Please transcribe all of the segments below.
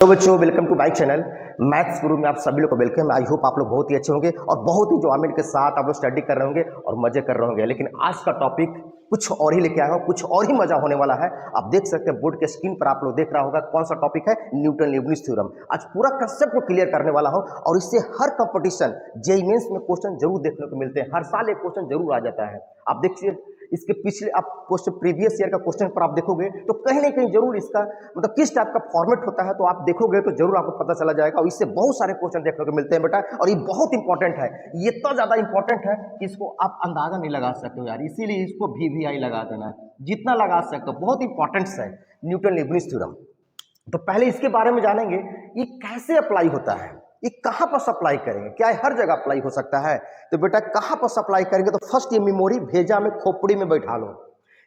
तो बच्चों welcome to my channel maths Guru में आप सभी लोग को वेलकम। आई होप आप लोग बहुत ही अच्छे होंगे और बहुत ही एंजॉयमेंट के साथ आप लोग स्टडी कर रहे होंगे और मजे कर रहे होंगे। लेकिन आज का टॉपिक कुछ और ही लेके आया हूँ, कुछ और ही मजा होने वाला है। आप देख सकते हैं बोर्ड के स्क्रीन पर, आप लोग देख रहा होगा कौन सा टॉपिक है, न्यूटन लीबनिज़ थ्योरम। आज पूरा कंसेप्ट को क्लियर करने वाला हूँ और इससे हर कंपटीशन जेईई मेंस में क्वेश्चन जरूर देखने को मिलते हैं। हर साल एक क्वेश्चन जरूर आ जाता है। आप देखिए इसके पिछले आप क्वेश्चन प्रीवियस ईयर का क्वेश्चन पर आप देखोगे तो कहीं ना कहीं जरूर इसका मतलब किस टाइप का फॉर्मेट होता है, तो आप देखोगे तो जरूर आपको पता चला जाएगा। और इससे बहुत सारे क्वेश्चन देखने को मिलते हैं बेटा, और ये बहुत इंपॉर्टेंट है। ये इतना ज्यादा इंपॉर्टेंट है कि इसको आप अंदाजा नहीं लगा सकते हो यार, इसीलिए इसको VVI लगा देना है जितना लगा सकते हो। बहुत इंपॉर्टेंट है न्यूटन लीबनिज़ थ्योरम। तो पहले इसके बारे में जानेंगे, ये कैसे अप्लाई होता है, ये कहाँ पर सप्लाई करेंगे, क्या हर जगह अप्लाई हो सकता है। तो बेटा कहाँ पर सप्लाई करेंगे, तो फर्स्ट ये मेमोरी भेजा में खोपड़ी में बैठा लो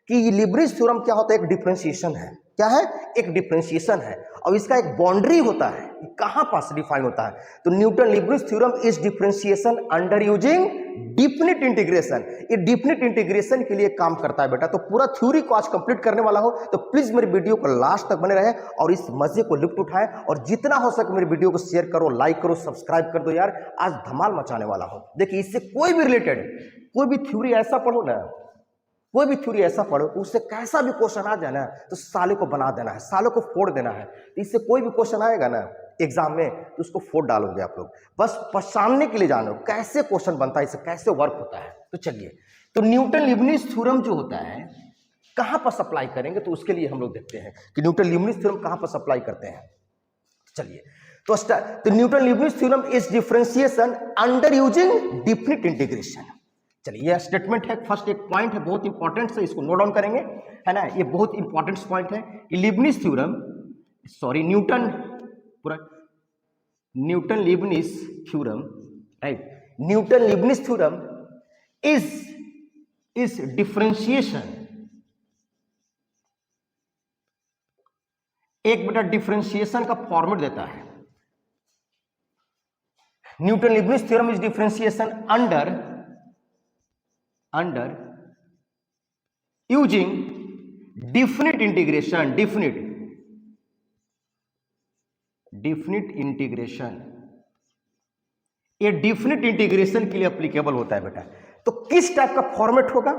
कि ये लीबनिज़ थ्योरम क्या होता है, एक डिफरेंशिएशन है। क्या है? एक डिफरेंशिएशन है और इसका एक बाउंड्री होता है, कहाँ पास डिफाइन होता है। तो Newton Leibniz theorem is differentiation under using definite integration. ये डिफिनिट इंटीग्रेशन के लिए काम करता है बेटा। तो पूरा थ्योरी को आज कंप्लीट करने वाला हो तो प्लीज मेरी वीडियो को लास्ट तक बने रहे और इस मजे को लुत्फ उठाए, और जितना हो सके मेरी वीडियो को शेयर करो, लाइक करो, सब्सक्राइब कर दो यार। आज धमाल मचाने वाला हूं। देखिए इससे कोई भी रिलेटेड कोई भी थ्योरी ऐसा पढ़ो ना, कोई भी थ्योरी ऐसा पढ़ो उससे कैसा भी क्वेश्चन आ जाए ना तो साले को बना देना है, सालों को फोड़ देना है। तो इससे कोई भी क्वेश्चन आएगा ना एग्जाम में तो उसको फोड़ डालोगे आप लोग। बस पहचानने के लिए जानो कैसे क्वेश्चन बनता है, इससे कैसे वर्क होता है। तो चलिए, तो न्यूटन लीबनिज़ थ्योरम जो होता है कहां पर सप्लाई करेंगे, तो उसके लिए हम लोग देखते हैं कि न्यूटन लीबनिज़ थ्योरम कहां पर सप्लाई करते हैं। चलिए तो Newton Leibniz theorem is differentiation under using definite integration. चलिए यह स्टेटमेंट है, फर्स्ट एक पॉइंट है बहुत इंपॉर्टेंट से, इसको नोट डाउन करेंगे, है ना। ये बहुत इंपॉर्टेंट पॉइंट है कि Leibniz theorem Newton Leibniz theorem, right, Newton Leibniz theorem is differentiation, एक बेटा डिफरेंशिएशन का फॉर्मेट देता है। Newton Leibniz theorem is differentiation under using definite integration, definite integration. ये डिफिनिट इंटीग्रेशन के लिए एप्लीकेबल होता है बेटा। तो किस टाइप का फॉर्मेट होगा,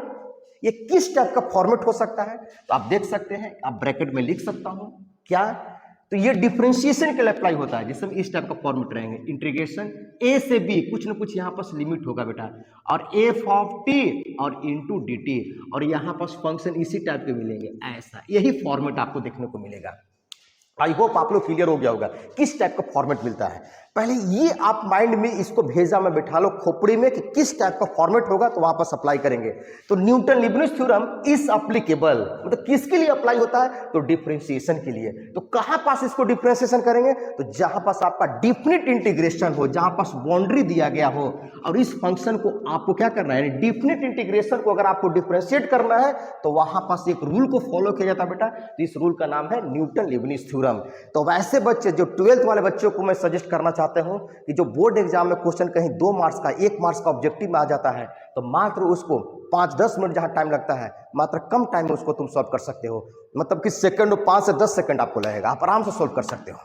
ये किस टाइप का फॉर्मेट हो सकता है, तो आप देख सकते हैं, आप ब्रैकेट में लिख सकता हूं क्या। तो ये डिफरेंशिएशन के लिए अप्लाई होता है, जिसमें इस टाइप का फॉर्मेट रहेंगे, इंटीग्रेशन ए से बी, कुछ ना कुछ यहाँ पर लिमिट होगा बेटा, और एफ ऑफ टी और इनटू dt, और यहाँ पर फंक्शन इसी टाइप के मिलेंगे, ऐसा यही फॉर्मेट आपको देखने को मिलेगा। आई होप आप लोग क्लियर हो गया होगा किस टाइप का फॉर्मेट मिलता है। पहले ये आप माइंड में इसको भेजा में बिठा लो खोपड़ी में कि किस टाइप का फॉर्मेट होगा, तो वहां पर अप्लाई करेंगे। तो Newton Leibniz theorem is applicable, मतलब किसके लिए अप्लाई होता है, तो डिफरेंशिएशन के लिए। तो कहां पास इसको डिफरेंशिएशन करेंगे, तो जहां पास आपका डिफिनिट इंटीग्रेशन हो, जहां पास बाउंड्री दिया गया हो, और इस फंक्शन को आपको क्या करना है, डिफिनिट इंटीग्रेशन को अगर आपको डिफरेंशिएट करना है तो वहां पास एक रूल को फॉलो किया जाता है बेटा। तो इस रूल का नाम है न्यूटन लीबनिज़ थ्योरम। तो वैसे बच्चे जो 12th वाले बच्चों को मैं सजेस्ट करना चाहते हूं कि जो बोर्ड एग्जाम में क्वेश्चन कहीं 2 मार्क्स का 1 मार्क्स का ऑब्जेक्टिव में आ जाता है, तो मात्र उसको 5-10 मिनट जहां टाइम लगता है, मात्र कम टाइम में उसको तुम सॉल्व कर सकते हो। मतलब कि सेकंड 5 से 10 सेकंड आपको लगेगा, आप आराम से सॉल्व कर सकते हो।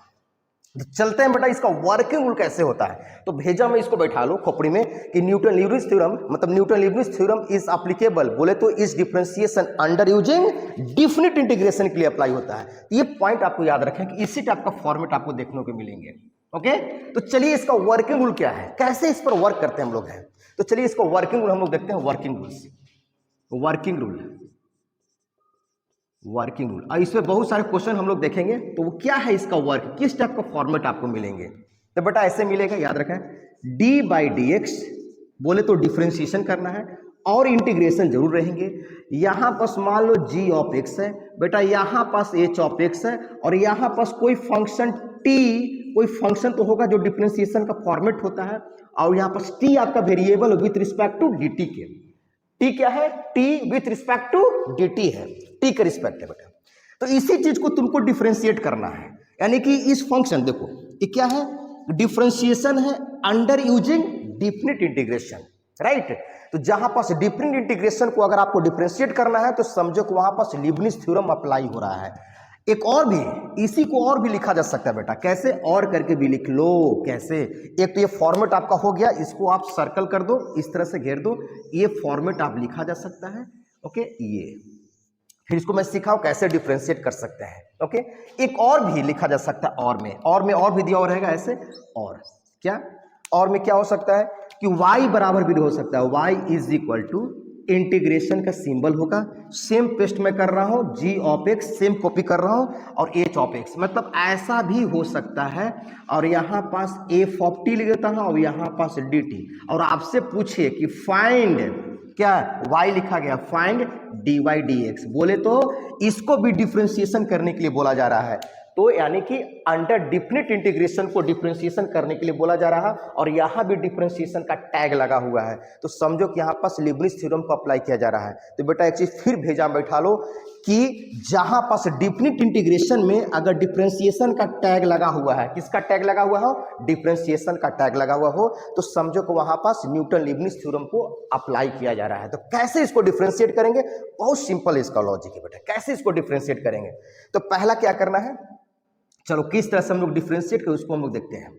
तो चलते हैं बेटा इसका वर्किंग रूल कैसे होता है। तो भेजा में इसको बैठा लो खोपड़ी में कि न्यूटन लीबनिज़ थ्योरम, मतलब Newton Leibniz theorem is applicable, बोले तो इस differentiation under using definite integration के लिए अप्लाई होता है। ये पॉइंट आपको याद रखें कि इसी टाइप का फॉर्मेट आपको देखने को मिलेंगे। ओके, तो चलिए इसका वर्किंग रूल क्या है, कैसे इस पर वर्क करते हैं हम लोग हैं। तो चलिए इसका वर्किंग रूल हम लोग देखते हैं। वर्किंग रूल और इसमें बहुत सारे क्वेश्चन हम लोग देखेंगे। तो वो क्या है इसका वर्क, किस टाइप का फॉर्मेट आपको मिलेंगे। तो बेटा ऐसे मिलेगा, याद रखें, d/dx बोले तो डिफरेंशिएशन करना है और इंटीग्रेशन जरूर रहेंगे। यहां पास मान लो g ऑफ x है बेटा, यहां पास h ऑफ x है, और यहां पास कोई फंक्शन t, कोई फंक्शन तो होगा जो डिफरेंशिएशन का फॉर्मेट होता है, और यहां पास t आपका variable with respect to dt के। t क्या है, t with respect to dt है, t के रिस्पेक्ट है बेटा। तो इसी चीज को तुमको डिफरेंशिएट करना है, यानी कि इस फंक्शन देखो ये क्या है, डिफरेंशिएशन है under using definite integration, right. तो जहां पास डिफिनिट इंटीग्रेशन को अगर आपको डिफरेंशिएट करना है तो समझो कि वहां पास लीबनिज़ थ्योरम अप्लाई हो रहा है। एक और भी, इसी को और भी लिखा जा सकता है बेटा, कैसे? और करके भी लिख लो। कैसे? एक तो ये फॉर्मेट आपका हो गया, इसको आप सर्कल कर दो, इस तरह से घेर दो, ये फॉर्मेट आप लिखा जा सकता है। ओके, ये फिर इसको मैं सिखाऊं कैसे डिफरेंशिएट कर सकते हैं। ओके, एक और भी लिखा जा सकता है, और भी दिया और रहेगा ऐसे। और क्या, और में क्या हो सकता है कि y बराबर भी हो सकता है, y is equal to integration का सिंबल होगा, सेम पेस्ट में कर रहा हूं, g of x same copy कर रहा हूं, और h ऑफ x, मतलब ऐसा भी हो सकता है। और यहां पास f ऑफ t लिख देता हूं और यहां पास dt, और आपसे पूछिए कि फाइंड, क्या y लिखा गया, फाइंड dy dx, बोले तो इसको भी डिफरेंशिएशन करने के लिए बोला जा रहा है। तो यानी कि अंडर डिफिनिट इंटीग्रेशन को डिफरेंशिएशन करने के लिए बोला जा रहा है, और यहां भी डिफरेंशिएशन का टैग लगा हुआ है। तो समझो कि यहां पास लीबनिट्ज थ्योरम को अप्लाई किया जा रहा है। तो बेटा एक चीज फिर भेजा बैठा लो कि जहां पास डिफिनिट इंटीग्रेशन में अगर डिफरेंशिएशन का टैग लगा हुआ है, किसका टैग लगा हुआ हो? डिफरेंशिएशन का टैग लगा हुआ हो, तो समझो कि वहां पास न्यूटन लीबनिट्ज थ्योरम को अप्लाई किया जा रहा है। तो कैसे इसको डिफरेंशिएट करेंगे? बहुत सिंपल इसका लॉजिक है बेटा, कैसे इसको डिफरेंशिएट करेंगे? तो पहला क्या करना है, चलो किस तरह से हम लोग डिफरेंशिएट करें उसको हम लोग देखते हैं।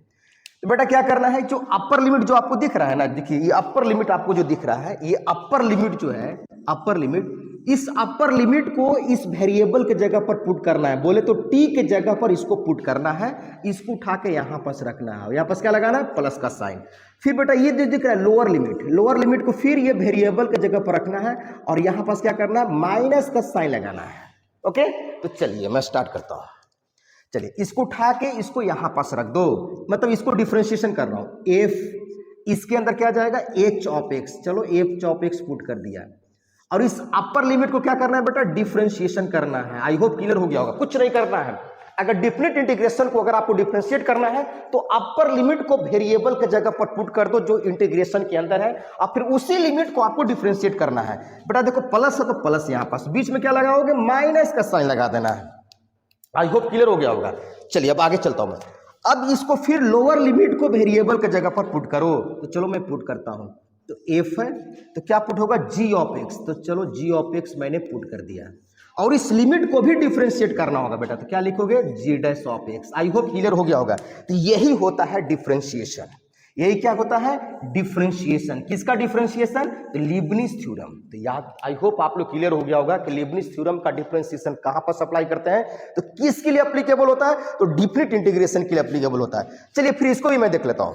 तो बेटा क्या करना है, जो अपर लिमिट जो आपको दिख रहा है ना, देखिए ये अपर लिमिट आपको जो दिख रहा है, ये अपर लिमिट जो है, अपर लिमिट, इस अपर लिमिट को इस वेरिएबल के जगह पर पुट करना है। बोले तो t के जगह पर इसको पुट करना है, इसको उठा के यहां पास रखना है, यहां पास क्या लगाना है? प्लस का साइन। फिर बेटा ये जो दिख रहा है लोअर लिमिट, लोअर लिमिट को फिर ये वेरिएबल के जगह पर रखना है, और यहां पास क्या करना है? माइनस का साइन लगाना है। ओके, तो चलिए मैं स्टार्ट करता हूं। चलिए इसको उठा के इसको यहां पास रख दो, मतलब इसको डिफरेंशिएशन कर रहा हूं। f, इसके अंदर क्या जाएगा? h ऑफ x, चलो h ऑफ x पुट कर दिया, और इस अपर लिमिट को क्या करना है बेटा? डिफरेंशिएशन करना है। आई होप क्लियर हो गया होगा, कुछ नहीं करना है। अगर डिफिनिट इंटीग्रेशन को अगर आपको डिफरेंशिएट करना है तो अपर लिमिट को वेरिएबल के जगह पर पुट कर दो जो इंटीग्रेशन के अंदर है, और फिर उसी लिमिट को आपको डिफरेंशिएट करना है। बेटा देखो प्लस है तो प्लस, यहां पास बीच में क्या लगाओगे? माइनस का साइन लगा देना है। आई होप क्लियर हो गया होगा। चलिए अब आगे चलता हूं मैं। अब इसको फिर लोअर लिमिट को वेरिएबल के जगह पर पुट करो, तो चलो मैं पुट करता हूं। तो f है तो क्या पुट होगा? g ऑफ x, तो चलो g ऑफ x मैंने पुट कर दिया, और इस लिमिट को भी डिफरेंशिएट करना होगा बेटा, तो क्या लिखोगे? g dash of x। I hope clear हो गया होगा। तो यही होता है डिफरेंशिएशन, यही क्या होता है? डिफरेंशिएशन। किसका डिफरेंशिएशन? तो लीबनिट्ज थ्योरम। तो याद, आई होप आप लोग क्लियर हो गया होगा कि लीबनिट्ज थ्योरम का डिफरेंशिएशन कहां पर अप्लाई करते हैं, तो किसके लिए एप्लीकेबल होता है? तो डिफिनिट इंटीग्रेशन के लिए एप्लीकेबल होता है। चलिए फिर इसको भी मैं देख लेता हूं।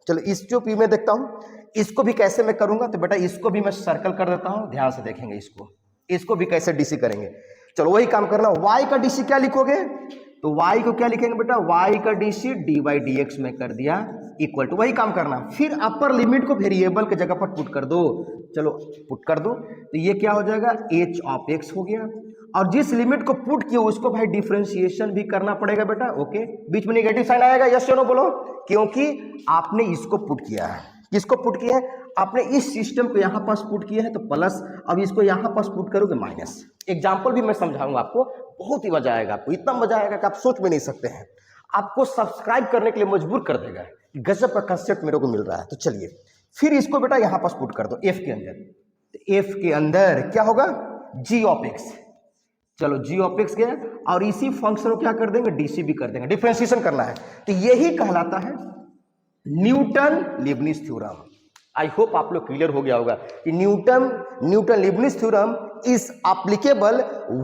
चलो इस जो भी मैं देखता हूं, इसको भी कैसे मैं करूंगा। तो बेटा इसको भी मैं सर्कल कर देता हूं, ध्यान से देखेंगे इसको भी कैसे डीसी करेंगे। चलो वही काम करना। y का डीसी क्या लिखोगे? तो y को क्या लिखेंगे बेटा? y का डीसी dy dx में कर दिया, इक्वल टू, वही काम करना। फिर अपर लिमिट को वेरिएबल के जगह पर पुट कर दो, चलो पुट कर दो, तो ये क्या हो जाएगा? h ऑफ x हो गया, और जिस लिमिट को पुट किया उसको भाई डिफरेंशिएशन भी करना पड़ेगा बेटा। ओके, बीच में नेगेटिव साइन आएगा, यस या नो बोलो, क्योंकि आपने इसको पुट किया है। किसको पुट किया है? आपने इस सिस्टम को यहां पास पुट किया है, तो प्लस, अब इसको यहां पास पुट करोगे माइनस। एग्जाम्पल भी मैं समझाऊंगा आपको, बहुत ही मजा आएगा आपको, इतना मजा आएगा कि आप सोच भी नहीं सकते हैं। आपको सब्सक्राइब करने के लिए मजबूर कर देगा, गजब का कंसेप्ट मेरे को मिल रहा है। तो चलिए फिर इसको बेटा यहां पास पुट कर दो f के अंदर। तो f के अंदर क्या होगा? g ऑफ x, चलो g ऑफ x गया, और इसी फंक्शन को क्या कर देंगे? डीसी भी कर देंगे, डिफरेंशिएशन करना है। तो यही कहलाता है Newton Leibniz theorem. I hope आप लोग क्लियर हो गया होगा कि Newton Leibniz theorem is applicable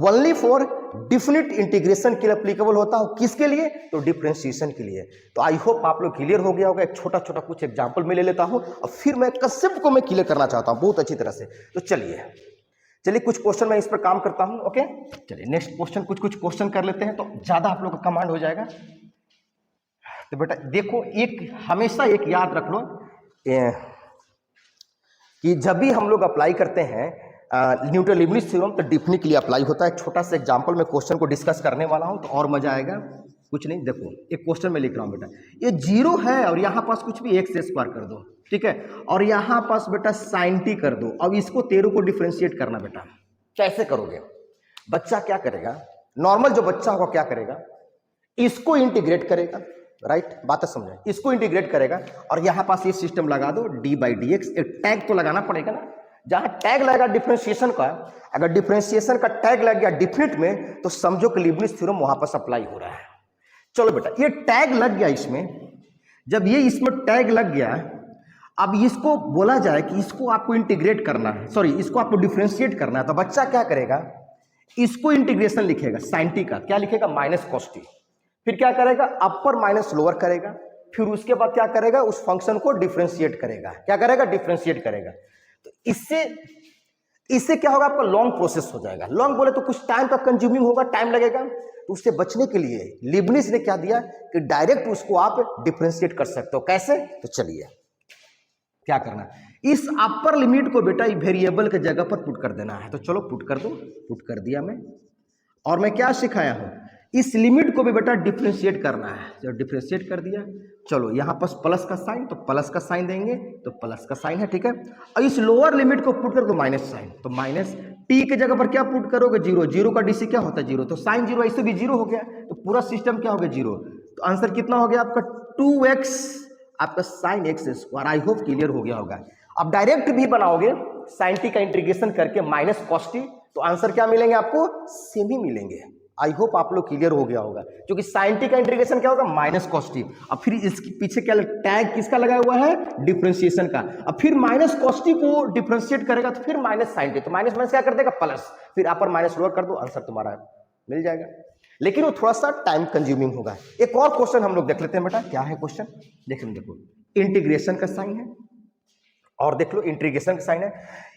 only for definite integration के लिए एप्लीकेबल होता है। किसके लिए? तो डिफरेंशिएशन के लिए। तो आई होप आप लोग क्लियर हो गया होगा। एक छोटा छोटा कुछ एग्जांपल में ले लेता हूं, और फिर मैं कंसेप्ट को मैं क्लियर करना चाहता हूं बहुत अच्छी तरह से। तो चलिए कुछ क्वेश्चन मैं इस पर काम करता हूं। ओके, चलिए नेक्स्ट क्वेश्चन, कुछ क्वेश्चन कर लेते हैं, तो ज्यादा आप लोग का कमांड हो जाएगा। तो बेटा देखो, हमेशा एक याद रख लो कि जब भी हम लोग अप्लाई करते हैं न्यूटन लीबनिट्ज थ्योरम, तो डिफिनिट के लिए अप्लाई होता है। एक छोटा सा एग्जांपल में क्वेश्चन को डिस्कस करने वाला हूं, तो और मजा आएगा। कुछ नहीं, देखो एक क्वेश्चन में लिख रहा हूं बेटा, ये 0 है और यहां पास कुछ भी x स्क्वायर कर दो, ठीक है, और यहां पास बेटा sin t कर दो। अब इसको 13 को डिफरेंशिएट करना बेटा, कैसे करोगे? बच्चा क्या करेगा? नॉर्मल जो बच्चा होगा क्या करेगा? इसको इंटीग्रेट करेगा, राइट, बात समझे, इसको इंटीग्रेट करेगा, और यहां पास ये सिस्टम लगा दो dy dx। एक टैग तो लगाना पड़ेगा ना, जहां टैग लगेगा डिफरेंशिएशन का, अगर डिफरेंशिएशन का टैग लग गया डिफिनिट में तो समझो कि लीबनिज़ थ्योरम वहां पर अप्लाई हो रहा है। चलो बेटा, ये टैग लग गया इसमें, जब ये इसमें टैग लग गया, अब इसको बोला जाए कि इसको आपको इंटीग्रेट करना है, सॉरी इसको आपको डिफरेंशिएट करना है, तो बच्चा क्या करेगा, इसको इंटीग्रेशन लिखेगा साइन टी का, क्या लिखेगा माइनस कॉस टी, फिर क्या करेगा अपर माइनस लोअर करेगा, फिर उसके बाद क्या करेगा उस फंक्शन को डिफरेंशिएट करेगा, क्या करेगा डिफरेंशिएट करेगा। तो इससे क्या होगा, आपका लॉन्ग प्रोसेस हो जाएगा। लॉन्ग बोले तो कुछ टाइम का कंज्यूमिंग होगा, टाइम लगेगा, तो उससे बचने के लिए लीबनिज़ ने क्या दिया कि डायरेक्ट उसको आप डिफरेंशिएट कर सकते हो। कैसे, तो चलिए क्या करना है, इस अपर लिमिट को बेटा वेरिएबल के जगह पर पुट कर देना है। तो चलो पुट कर दो, पुट कर दिया मैं, और मैं क्या सिखाया हूं, इस लिमिट को भी बेटा डिफरेंशिएट करना है। जब डिफरेंशिएट कर दिया, चलो यहाँ पर प्लस का साइन, तो प्लस का साइन देंगे तो प्लस का साइन है, ठीक है। और इस लोअर लिमिट को पुट कर दो माइनस साइन, तो माइनस टी के जगह पर क्या पुट करोगे जीरो, जीरो का डीसी क्या होता है जीरो, तो साइन जीरो ऐसे भी जीरो हो गया, तो पूरा सिस्टम क्या हो गया जीरो। तो आंसर कितना हो गया आपका 2x आपका sine x square. I hope clear हो गया होगा। अब डायरेक्ट भी बनाओगे साइन टी का इंटीग्रेशन करके माइनस कॉस टी, तो आंसर क्या मिलेंगे आपको, सेम ही मिलेंगे। आई होप आप लोग क्लियर हो गया होगा, क्योंकि साइन टी का इंटीग्रेशन क्या होगा माइनस कॉस टी, अब फिर इसके पीछे क्या टैग किसका लगा हुआ है डिफरेंशिएशन का, अब फिर माइनस कॉस टी को डिफरेंशिएट करेगा तो फिर माइनस साइन टी, तो माइनस माइनस क्या कर देगा प्लस, फिर अपर माइनस लोअर कर दो, आंसर तुम्हारा मिल जाएगा। लेकिन वो थोड़ा सा टाइम कंज्यूमिंग होगा। एक और क्वेश्चन हम लोग देख लेते हैं बेटा, क्या है क्वेश्चन, देख लो, देखो इंटीग्रेशन का साइन है और देख लो इंटीग्रेशन का साइन है,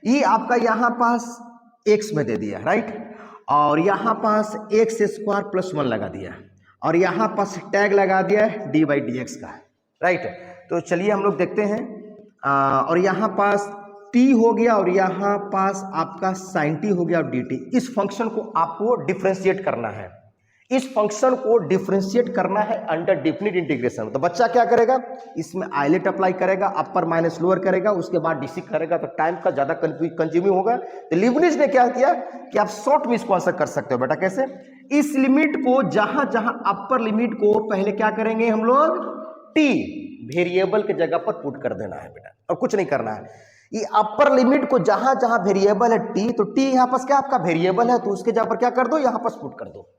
ये आपका यहाँ पास एक्स में दे दिया राइट, और यहाँ पास एक्स स्क्वायर प्लस 1 लगा दिया, और यहाँ पास टैग लगा दिया है डी बाई डी एक्स का राइट। तो चलिए हम लोग देखते हैं, और यहाँ पास टी हो गया और यहाँ पास आपका साइन टी हो गया और डी टी। इस फंक्शन को आपको डिफरेंशिएट करना है, इस फंक्शन को डिफरेंशिएट करना है अंडर डेफिनिट इंटीग्रेशन। तो बच्चा क्या करेगा, इसमें आइलेट अप्लाई करेगा, अपर माइनस लोअर करेगा, उसके बाद डीसी करेगा, तो टाइम का ज्यादा कंज्यूमिंग होगा। तो लीबनिज़ ने क्या किया कि आप शॉर्ट में इसको आंसर कर सकते हो बेटा, कैसे, इस लिमिट को जहां जहां अपर लिमिट को पहले क्या करेंगे हम लोग टी वेरिएबल के जगह पर पुट कर देना है बेटा, और कुछ नहीं करना है। ये अपर लिमिट को जहां जहां वेरिएबल है टी, तो टी यहाँ पास क्या आपका वेरिएबल है, तो उसके जगह पर क्या कर दो यहाँ पास पुट कर दो।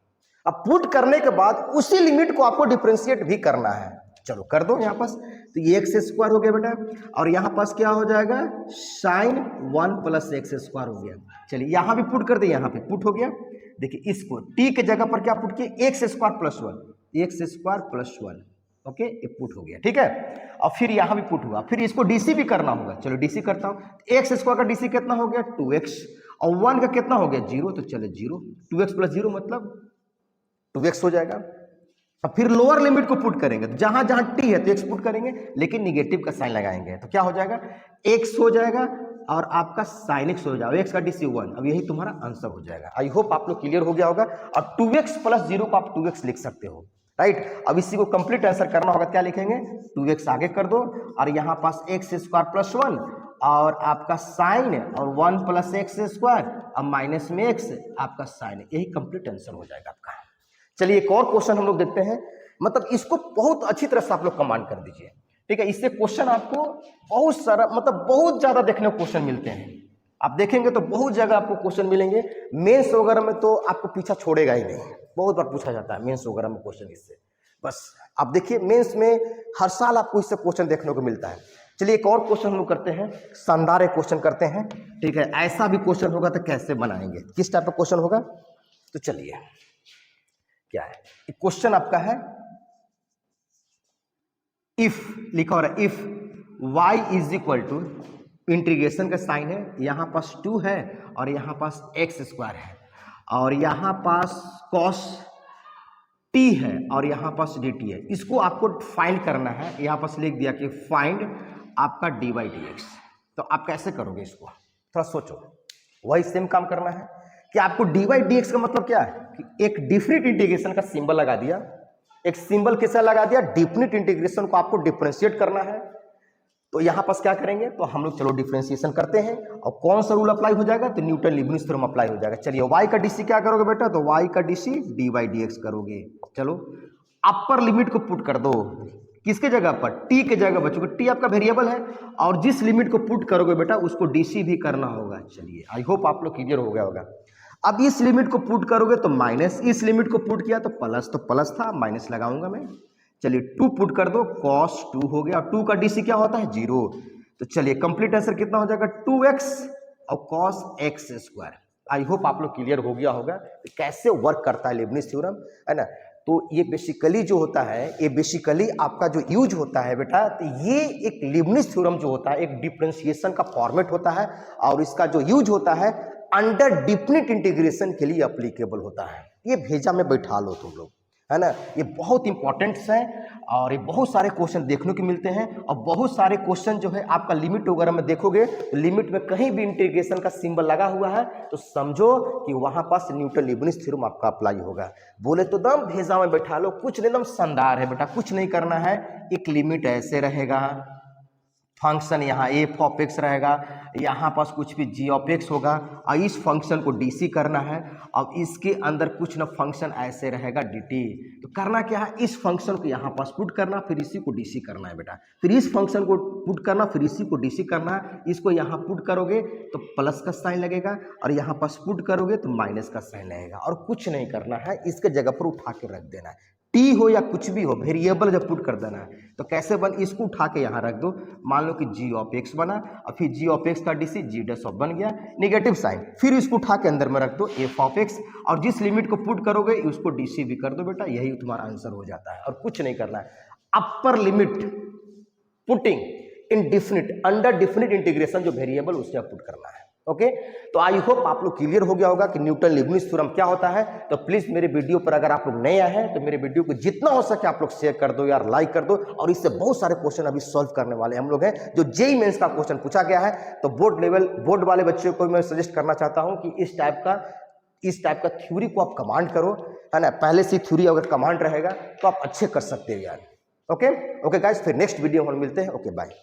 अब पुट करने के बाद उसी लिमिट को आपको डिफरेंशिएट भी करना है, चलो कर दो यहाँ पास, तो ये एक्स स्क्वायर हो गया बेटा, और यहाँ पास क्या हो जाएगा साइन 1 प्लस एक्स स्क्वायर हो गया। चलिए यहाँ भी पुट कर दे, यहाँ पे पुट हो गया। देखिए इसको टी के जगह पर क्या पुट किया, x square plus 1, x square plus 1, okay ये पुट हो गया, ठीक है। और फिर यहाँ भी पुट हुआ, फिर इसको डीसी भी करना होगा, चलो डीसी करता हूँ। एक्स स्क्वायर का डीसी कितना हो गया 2x, और 1 का कितना हो गया 0, तो चलो 0, 2x प्लस 0 मतलब 2x हो जाएगा। अब फिर लोअर लिमिट को पुट करेंगे, तो जहां जहां टी है तो x पुट करेंगे, लेकिन निगेटिव का साइन लगाएंगे, तो क्या हो जाएगा x हो जाएगा और आपका साइन x हो जाएगा, x का डीसी 1। अब यही तुम्हारा आंसर हो जाएगा। आई होप आप लोग क्लियर हो गया होगा। और 2x प्लस 0 को आप 2x लिख सकते हो राइट। अब इसी को कंप्लीट आंसर करना होगा, क्या लिखेंगे 2x आगे कर दो, और यहाँ पास एक्स स्क्वायर प्लस 1 और आपका साइन और 1 प्लस एक्स स्क्वायर, अब माइनस में x आपका साइन, यही कंप्लीट आंसर हो जाएगा आपका। चलिए एक और क्वेश्चन हम लोग देखते हैं, मतलब इसको बहुत अच्छी तरह से आप लोग कमांड कर दीजिए, ठीक है। इससे क्वेश्चन आपको बहुत सारा, मतलब बहुत ज्यादा देखने को क्वेश्चन मिलते हैं। आप देखेंगे तो बहुत जगह आपको क्वेश्चन मिलेंगे, मेंस वगैरह में तो आपको पीछा छोड़ेगा ही नहीं, बहुत बार पूछा जाता है मेंस वगैरह में क्वेश्चन इससे। बस आप देखिए मेंस में हर साल आपको इससे क्वेश्चन देखने को मिलता है। चलिए एक और क्वेश्चन हम लोग करते हैं, शानदार एक क्वेश्चन करते हैं, ठीक है। ऐसा भी क्वेश्चन होगा तो कैसे बनाएंगे, किस टाइप का क्वेश्चन होगा, तो चलिए क्या है क्वेश्चन आपका है, इफ लिखा हो रहा है, if y is equal to integration का साइन है, यहां पास 2 है और यहां पास x स्क्वायर है, और यहां पास cos t है और यहां पास dt है। इसको आपको फाइंड करना है, यहां पास लिख दिया कि फाइंड आपका dy dx। तो आप कैसे करोगे इसको, थोड़ा सोचो। वही सेम काम करना है कि आपको dy dx का मतलब क्या है कि एक डिफरेंट इंटीग्रेशन का सिंबल लगा दिया, एक सिंबल किसका लगा दिया, डिफरेंट इंटीग्रेशन को आपको डिफरेंशिएट करना है। तो यहां पास क्या करेंगे, तो हम लोग चलो डिफरेंशिएशन करते हैं, और कौन सा रूल अप्लाई हो जाएगा, तो न्यूटन लीबनिज़ थ्योरम अप्लाई हो जाएगा। चलिए y का डीसी क्या करोगे बेटा, तो y का डीसी dy dx करोगे। चलो अपर लिमिट को पुट कर दो, किसके जगह पर, टी के जगह बच्चों, टी आपका वेरिएबल है और जिस लिमिट को पुट करोगे बेटा उसको डीसी भी करना होगा। चलिए आई होप आप लोग क्लियर हो गया होगा। अब इस लिमिट को पुट करोगे तो माइनस, इस लिमिट को पुट किया तो प्लस था, माइनस लगाऊंगा मैं। चलिए 2 पुट कर दो, cos 2 हो गया और 2 का डीसी क्या होता है 0। तो चलिए कंप्लीट आंसर कितना हो जाएगा 2x और cos x स्क्वायर। आई होप आप लोग क्लियर हो गया होगा कैसे वर्क करता है लीबनिट्ज थ्योरम, है ना। तो ये बेसिकली जो होता है, ये बेसिकली आपका जो यूज होता है बेटा, तो ये एक लीबनिट्ज थ्योरम जो होता है एक डिफरेंशिएशन का फॉर्मेट होता है और इसका जो यूज होता है अंडर डिफिनिट इंटीग्रेशन के लिए अप्लीकेबल होता है। ये भेजा में बैठा लो तुम लोग, है ना। ये बहुत इंपॉर्टेंट है और ये बहुत सारे क्वेश्चन देखने को मिलते हैं और बहुत सारे क्वेश्चन जो है आपका लिमिट वगैरह में देखोगे तो लिमिट में कहीं भी इंटीग्रेशन का सिंबल लगा हुआ है तो समझो कि वहां पास न्यूटन लीबनिट्ज थ्योरम आपका अप्लाई होगा। बोले तो दम भेजा में बैठा लो, कुछ नहीं, एकदम शानदार है बेटा, कुछ नहीं करना है। एक लिमिट ऐसे रहेगा, फंक्शन यहाँ एफ ऑफ एक्स रहेगा, यहाँ पास कुछ भी जी ऑफ एक्स होगा और इस फंक्शन को डीसी करना है। अब इसके अंदर कुछ ना फंक्शन ऐसे रहेगा dt। तो करना क्या है, इस फंक्शन को यहाँ पास पुट करना, फिर इसी को डीसी करना है बेटा, फिर इस फंक्शन को पुट करना, फिर इसी को डीसी करना है। इसको यहाँ पुट करोगे तो प्लस का साइन लगेगा और यहाँ पास पुट करोगे तो माइनस का साइन लगेगा और कुछ नहीं करना है, इसके जगह पर उठा के रख देना है। टी हो या कुछ भी हो, वेरिएबल जब पुट कर देना है तो कैसे बन, इसको उठा के यहाँ रख दो। मान लो कि जी ऑफ एक्स बना और फिर जी ऑफ एक्स का डीसी जी डैश ऑफ बन गया, नेगेटिव साइन, फिर इसको उठा के अंदर में रख दो एफ ऑफ एक्स और जिस लिमिट को पुट करोगे उसको डीसी भी कर दो बेटा, यही तुम्हारा आंसर हो जाता है और कुछ नहीं करना है। Upper limit putting in definite under definite integration जो वेरिएबल उससे पुट करना है। ओके तो आई होप आप लोग क्लियर हो गया होगा कि न्यूटन लीबनिट्ज थ्योरम क्या होता है। तो प्लीज मेरे वीडियो पर अगर आप लोग नए आए हैं तो मेरे वीडियो को जितना हो सके आप लोग शेयर कर दो यार, लाइक कर दो। और इससे बहुत सारे क्वेश्चन अभी सॉल्व करने वाले हम लोग हैं। जो जेईई मेंस का क्वेश्चन पूछा गया है तो बोर्ड वाले बच्चों को मैं सजेस्ट करना चाहता हूं कि इस टाइप का थ्योरी को आप कमांड करो, है ना। पहले से थ्योरी अगर कमांड रहेगा तो आप अच्छे कर सकते हो यार। ओके गाइस, फिर नेक्स्ट वीडियो में मिलते हैं। Okay bye.